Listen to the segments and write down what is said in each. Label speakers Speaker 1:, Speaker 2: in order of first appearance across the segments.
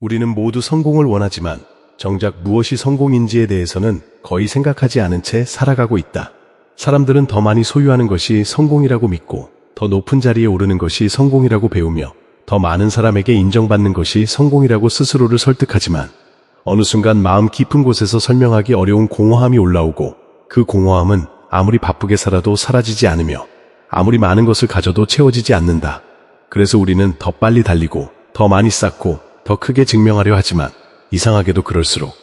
Speaker 1: 우리는 모두 성공을 원하지만 정작 무엇이 성공인지에 대해서는 거의 생각하지 않은 채 살아가고 있다. 사람들은 더 많이 소유하는 것이 성공이라고 믿고 더 높은 자리에 오르는 것이 성공이라고 배우며 더 많은 사람에게 인정받는 것이 성공이라고 스스로를 설득하지만 어느 순간 마음 깊은 곳에서 설명하기 어려운 공허함이 올라오고 그 공허함은 아무리 바쁘게 살아도 사라지지 않으며 아무리 많은 것을 가져도 채워지지 않는다. 그래서 우리는 더 빨리 달리고 더 많이 쌓고 더 크게 증명하려 하지만 이상하게도 그럴수록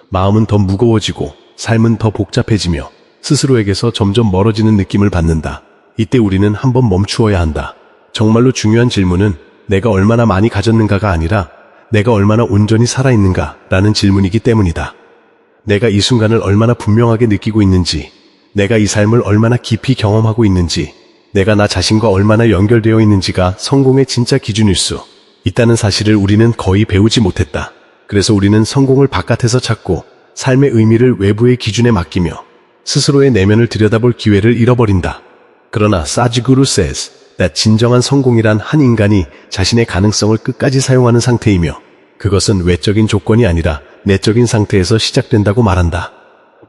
Speaker 1: 마음은 더 무거워지고 삶은 더 복잡해지며 스스로에게서 점점 멀어지는 느낌을 받는다. 이때 우리는 한번 멈추어야 한다. 정말로 중요한 질문은 내가 얼마나 많이 가졌는가가 아니라 내가 얼마나 온전히 살아있는가 라는 질문이기 때문이다. 내가 이 순간을 얼마나 분명하게 느끼고 있는지, 내가 이 삶을 얼마나 깊이 경험하고 있는지, 내가 나 자신과 얼마나 연결되어 있는지가 성공의 진짜 기준일 수 있다는 사실을 우리는 거의 배우지 못했다. 그래서 우리는 성공을 바깥에서 찾고 삶의 의미를 외부의 기준에 맡기며 스스로의 내면을 들여다볼 기회를 잃어버린다. 그러나 사지구루 says that 진정한 성공이란 한 인간이 자신의 가능성을 끝까지 사용하는 상태이며 그것은 외적인 조건이 아니라 내적인 상태에서 시작된다고 말한다.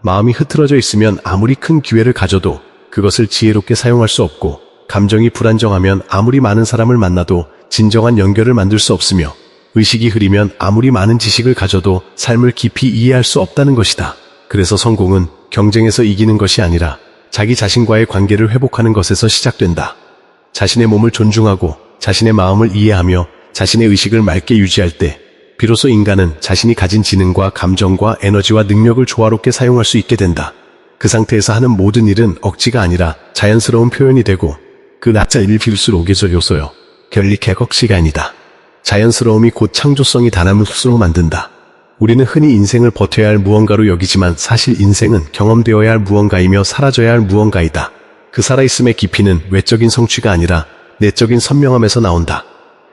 Speaker 1: 마음이 흐트러져 있으면 아무리 큰 기회를 가져도 그것을 지혜롭게 사용할 수 없고 감정이 불안정하면 아무리 많은 사람을 만나도 진정한 연결을 만들 수 없으며 의식이 흐리면 아무리 많은 지식을 가져도 삶을 깊이 이해할 수 없다는 것이다. 그래서 성공은 경쟁에서 이기는 것이 아니라 자기 자신과의 관계를 회복하는 것에서 시작된다. 자신의 몸을 존중하고 자신의 마음을 이해하며 자신의 의식을 맑게 유지할 때 비로소 인간은 자신이 가진 지능과 감정과 에너지와 능력을 조화롭게 사용할 수 있게 된다. 그 상태에서 하는 모든 일은 억지가 아니라 자연스러운 표현이 되고 그 낮자 일필수록에서 요소요. 결리 개걱 시간이다. 자연스러움이 곧 창조성이 단함을 흡수로 만든다. 우리는 흔히 인생을 버텨야 할 무언가로 여기지만 사실 인생은 경험되어야 할 무언가이며 사라져야 할 무언가이다. 그 살아있음의 깊이는 외적인 성취가 아니라 내적인 선명함에서 나온다.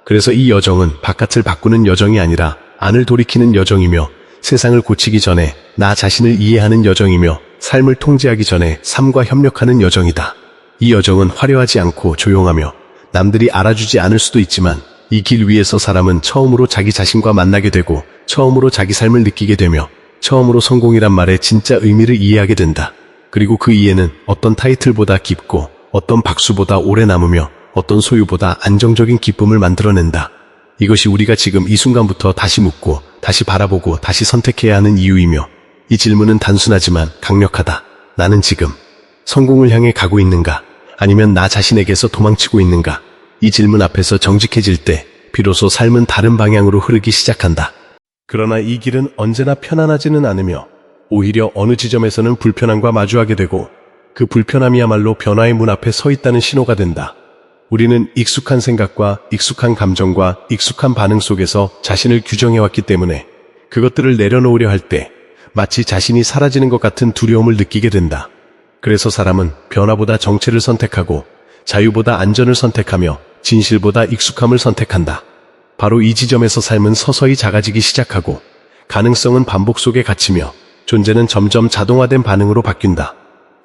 Speaker 1: 그래서 이 여정은 바깥을 바꾸는 여정이 아니라 안을 돌이키는 여정이며 세상을 고치기 전에 나 자신을 이해하는 여정이며 삶을 통제하기 전에 삶과 협력하는 여정이다. 이 여정은 화려하지 않고 조용하며 남들이 알아주지 않을 수도 있지만 이 길 위에서 사람은 처음으로 자기 자신과 만나게 되고 처음으로 자기 삶을 느끼게 되며 처음으로 성공이란 말의 진짜 의미를 이해하게 된다. 그리고 그 이해는 어떤 타이틀보다 깊고 어떤 박수보다 오래 남으며 어떤 소유보다 안정적인 기쁨을 만들어낸다. 이것이 우리가 지금 이 순간부터 다시 묻고 다시 바라보고 다시 선택해야 하는 이유이며 이 질문은 단순하지만 강력하다. 나는 지금 성공을 향해 가고 있는가? 아니면 나 자신에게서 도망치고 있는가? 이 질문 앞에서 정직해질 때 비로소 삶은 다른 방향으로 흐르기 시작한다. 그러나 이 길은 언제나 편안하지는 않으며 오히려 어느 지점에서는 불편함과 마주하게 되고 그 불편함이야말로 변화의 문 앞에 서 있다는 신호가 된다. 우리는 익숙한 생각과 익숙한 감정과 익숙한 반응 속에서 자신을 규정해왔기 때문에 그것들을 내려놓으려 할 때 마치 자신이 사라지는 것 같은 두려움을 느끼게 된다. 그래서 사람은 변화보다 정체를 선택하고 자유보다 안전을 선택하며 진실보다 익숙함을 선택한다. 바로 이 지점에서 삶은 서서히 작아지기 시작하고 가능성은 반복 속에 갇히며 존재는 점점 자동화된 반응으로 바뀐다.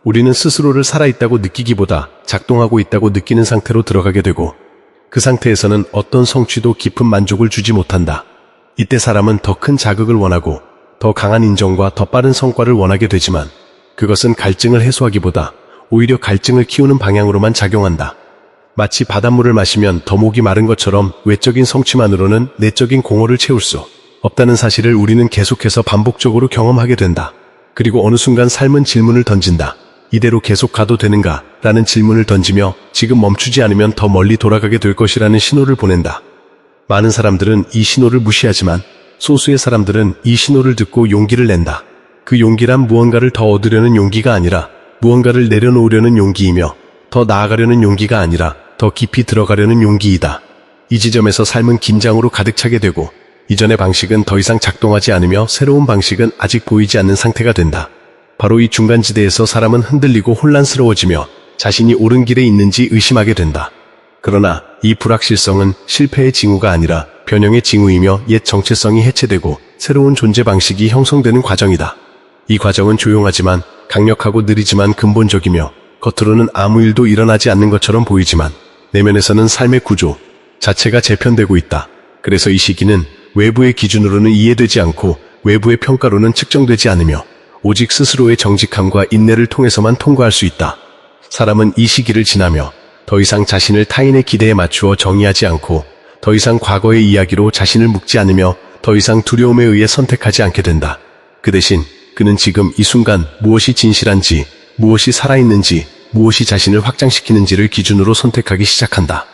Speaker 1: 우리는 스스로를 살아있다고 느끼기보다 작동하고 있다고 느끼는 상태로 들어가게 되고 그 상태에서는 어떤 성취도 깊은 만족을 주지 못한다. 이때 사람은 더 큰 자극을 원하고 더 강한 인정과 더 빠른 성과를 원하게 되지만 그것은 갈증을 해소하기보다 오히려 갈증을 키우는 방향으로만 작용한다. 마치 바닷물을 마시면 더 목이 마른 것처럼 외적인 성취만으로는 내적인 공허를 채울 수 없다는 사실을 우리는 계속해서 반복적으로 경험하게 된다. 그리고 어느 순간 삶은 질문을 던진다. 이대로 계속 가도 되는가? 라는 질문을 던지며 지금 멈추지 않으면 더 멀리 돌아가게 될 것이라는 신호를 보낸다. 많은 사람들은 이 신호를 무시하지만 소수의 사람들은 이 신호를 듣고 용기를 낸다. 그 용기란 무언가를 더 얻으려는 용기가 아니라 무언가를 내려놓으려는 용기이며 더 나아가려는 용기가 아니라 더 깊이 들어가려는 용기이다. 이 지점에서 삶은 긴장으로 가득 차게 되고 이전의 방식은 더 이상 작동하지 않으며 새로운 방식은 아직 보이지 않는 상태가 된다. 바로 이 중간지대에서 사람은 흔들리고 혼란스러워지며 자신이 옳은 길에 있는지 의심하게 된다. 그러나 이 불확실성은 실패의 징후가 아니라 변형의 징후이며 옛 정체성이 해체되고 새로운 존재 방식이 형성되는 과정이다. 이 과정은 조용하지만 강력하고 느리지만 근본적이며 겉으로는 아무 일도 일어나지 않는 것처럼 보이지만 내면에서는 삶의 구조 자체가 재편되고 있다. 그래서 이 시기는 외부의 기준으로는 이해되지 않고 외부의 평가로는 측정되지 않으며 오직 스스로의 정직함과 인내를 통해서만 통과할 수 있다. 사람은 이 시기를 지나며 더 이상 자신을 타인의 기대에 맞추어 정의하지 않고 더 이상 과거의 이야기로 자신을 묶지 않으며 더 이상 두려움에 의해 선택하지 않게 된다. 그 대신 그는 지금 이 순간 무엇이 진실한지, 무엇이 살아있는지, 무엇이 자신을 확장시키는지를 기준으로 선택하기 시작한다.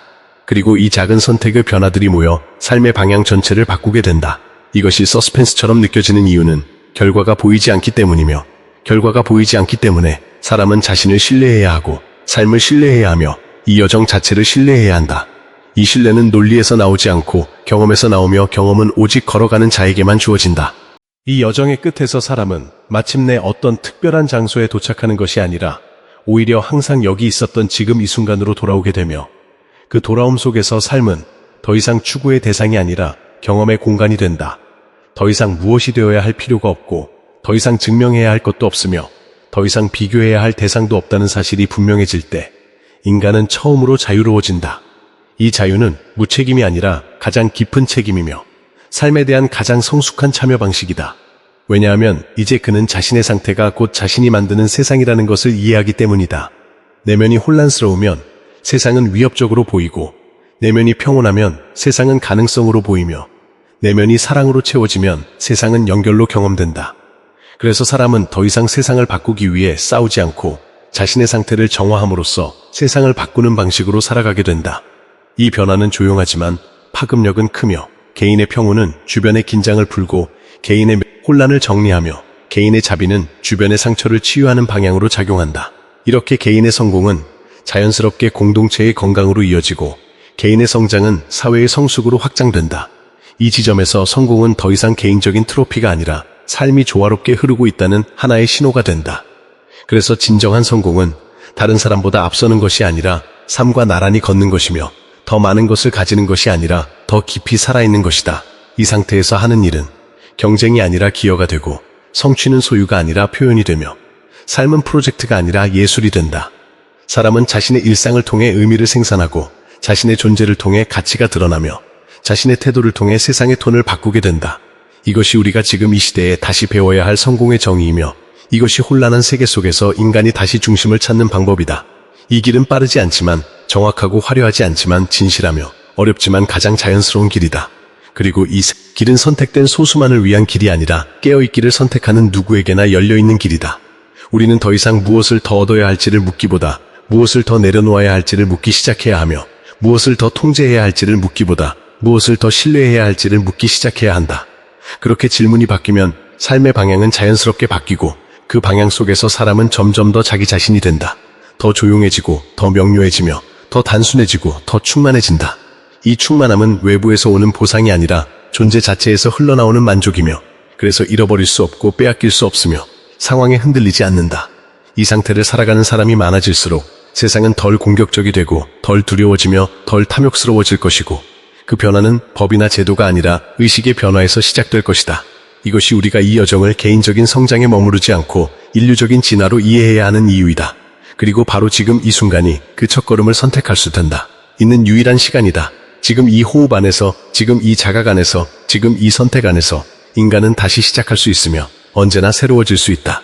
Speaker 1: 그리고 이 작은 선택의 변화들이 모여 삶의 방향 전체를 바꾸게 된다. 이것이 서스펜스처럼 느껴지는 이유는 결과가 보이지 않기 때문이며, 결과가 보이지 않기 때문에 사람은 자신을 신뢰해야 하고 삶을 신뢰해야 하며 이 여정 자체를 신뢰해야 한다. 이 신뢰는 논리에서 나오지 않고 경험에서 나오며 경험은 오직 걸어가는 자에게만 주어진다. 이 여정의 끝에서 사람은 마침내 어떤 특별한 장소에 도착하는 것이 아니라 오히려 항상 여기 있었던 지금 이 순간으로 돌아오게 되며 그 돌아옴 속에서 삶은 더 이상 추구의 대상이 아니라 경험의 공간이 된다. 더 이상 무엇이 되어야 할 필요가 없고 더 이상 증명해야 할 것도 없으며 더 이상 비교해야 할 대상도 없다는 사실이 분명해질 때 인간은 처음으로 자유로워진다. 이 자유는 무책임이 아니라 가장 깊은 책임이며 삶에 대한 가장 성숙한 참여 방식이다. 왜냐하면 이제 그는 자신의 상태가 곧 자신이 만드는 세상이라는 것을 이해하기 때문이다. 내면이 혼란스러우면 세상은 위협적으로 보이고 내면이 평온하면 세상은 가능성으로 보이며 내면이 사랑으로 채워지면 세상은 연결로 경험된다. 그래서 사람은 더 이상 세상을 바꾸기 위해 싸우지 않고 자신의 상태를 정화함으로써 세상을 바꾸는 방식으로 살아가게 된다. 이 변화는 조용하지만 파급력은 크며 개인의 평온은 주변의 긴장을 풀고 개인의 혼란을 정리하며 개인의 자비는 주변의 상처를 치유하는 방향으로 작용한다. 이렇게 개인의 성공은 자연스럽게 공동체의 건강으로 이어지고 개인의 성장은 사회의 성숙으로 확장된다. 이 지점에서 성공은 더 이상 개인적인 트로피가 아니라 삶이 조화롭게 흐르고 있다는 하나의 신호가 된다. 그래서 진정한 성공은 다른 사람보다 앞서는 것이 아니라 삶과 나란히 걷는 것이며 더 많은 것을 가지는 것이 아니라 더 깊이 살아있는 것이다. 이 상태에서 하는 일은 경쟁이 아니라 기여가 되고 성취는 소유가 아니라 표현이 되며 삶은 프로젝트가 아니라 예술이 된다. 사람은 자신의 일상을 통해 의미를 생산하고 자신의 존재를 통해 가치가 드러나며 자신의 태도를 통해 세상의 톤을 바꾸게 된다. 이것이 우리가 지금 이 시대에 다시 배워야 할 성공의 정의이며 이것이 혼란한 세계 속에서 인간이 다시 중심을 찾는 방법이다. 이 길은 빠르지 않지만 정확하고 화려하지 않지만 진실하며 어렵지만 가장 자연스러운 길이다. 그리고 이 길은 선택된 소수만을 위한 길이 아니라 깨어있기를 선택하는 누구에게나 열려있는 길이다. 우리는 더 이상 무엇을 더 얻어야 할지를 묻기보다 무엇을 더 내려놓아야 할지를 묻기 시작해야 하며 무엇을 더 통제해야 할지를 묻기보다 무엇을 더 신뢰해야 할지를 묻기 시작해야 한다. 그렇게 질문이 바뀌면 삶의 방향은 자연스럽게 바뀌고 그 방향 속에서 사람은 점점 더 자기 자신이 된다. 더 조용해지고 더 명료해지며 더 단순해지고 더 충만해진다. 이 충만함은 외부에서 오는 보상이 아니라 존재 자체에서 흘러나오는 만족이며 그래서 잃어버릴 수 없고 빼앗길 수 없으며 상황에 흔들리지 않는다. 이 상태를 살아가는 사람이 많아질수록 세상은 덜 공격적이 되고 덜 두려워지며 덜 탐욕스러워질 것이고 그 변화는 법이나 제도가 아니라 의식의 변화에서 시작될 것이다. 이것이 우리가 이 여정을 개인적인 성장에 머무르지 않고 인류적인 진화로 이해해야 하는 이유이다. 그리고 바로 지금 이 순간이 그 첫걸음을 선택할 수 있는 유일한 시간이다. 지금 이 호흡 안에서, 지금 이 자각 안에서, 지금 이 선택 안에서 인간은 다시 시작할 수 있으며 언제나 새로워질 수 있다.